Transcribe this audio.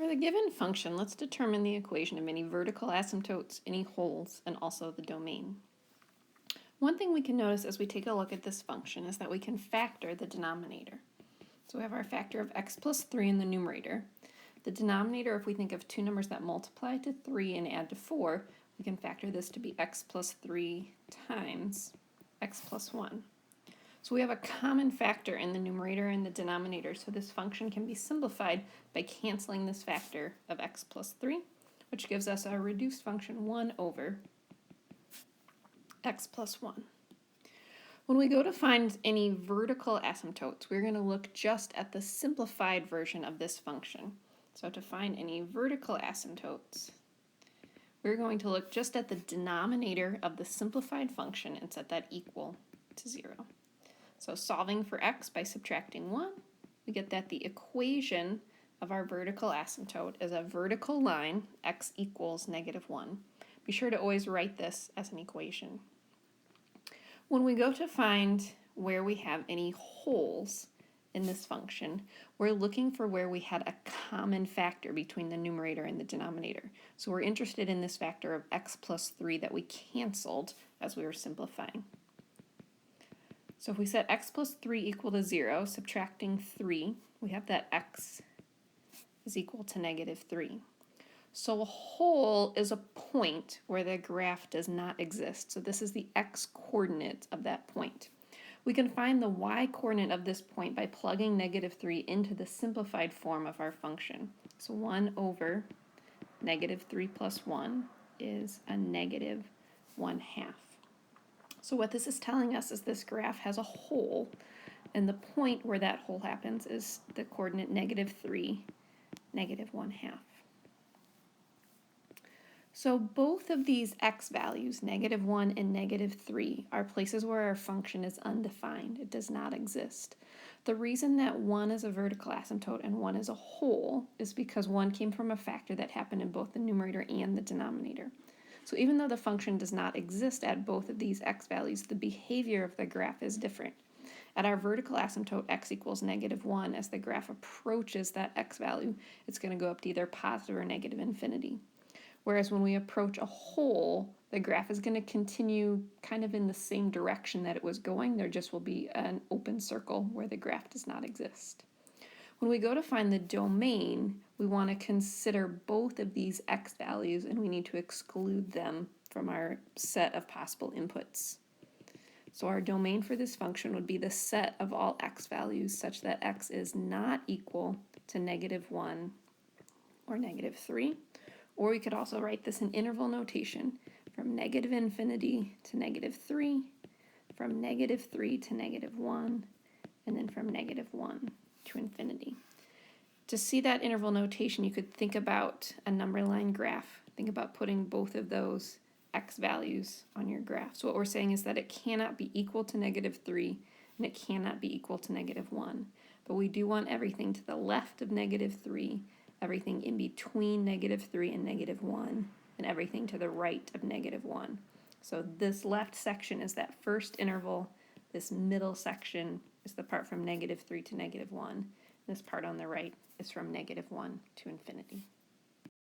For the given function, let's determine the equation of any vertical asymptotes, any holes, and also the domain. One thing we can notice as we take a look at this function is that we can factor the denominator. So we have our factor of x plus 3 in the numerator. The denominator, if we think of two numbers that multiply to 3 and add to 4, we can factor this to be x plus 3 times x plus 1. So we have a common factor in the numerator and the denominator, so this function can be simplified by canceling this factor of x plus 3, which gives us a reduced function 1 over x plus 1. When we go to find any vertical asymptotes, we're going to look just at the simplified version of this function. So to find any vertical asymptotes, we're going to look just at the denominator of the simplified function and set that equal to 0. So solving for x by subtracting 1, we get that the equation of our vertical asymptote is a vertical line, x equals -1. Be sure to always write this as an equation. When we go to find where we have any holes in this function, we're looking for where we had a common factor between the numerator and the denominator. So we're interested in this factor of x plus 3 that we canceled as we were simplifying. So if we set x plus 3 equal to 0, subtracting 3, we have that x is equal to -3. So a hole is a point where the graph does not exist. So this is the x-coordinate of that point. We can find the y-coordinate of this point by plugging -3 into the simplified form of our function. So 1 over -3 plus 1 is a -1/2. So what this is telling us is this graph has a hole, and the point where that hole happens is the coordinate -3, -1/2. So both of these x values, -1 and -3, are places where our function is undefined. It does not exist. The reason that one is a vertical asymptote and one is a hole is because one came from a factor that happened in both the numerator and the denominator. So even though the function does not exist at both of these x values, the behavior of the graph is different. At our vertical asymptote, x equals -1, as the graph approaches that x value, it's going to go up to either positive or negative infinity. Whereas when we approach a hole, the graph is going to continue kind of in the same direction that it was going. There just will be an open circle where the graph does not exist. When we go to find the domain, we want to consider both of these x values, and we need to exclude them from our set of possible inputs. So our domain for this function would be the set of all x values such that x is not equal to -1 or -3. Or we could also write this in interval notation from -infinity to -3, from -3 to -1, and then from -1 to infinity. To see that interval notation, you could think about a number line graph. Think about putting both of those x values on your graph. So what we're saying is that it cannot be equal to -3 and it cannot be equal to -1. But we do want everything to the left of -3, everything in between -3 and -1, and everything to the right of -1. So this left section is that first interval. This middle section is the part from -3 to -1. This part on the right is from -1 to infinity.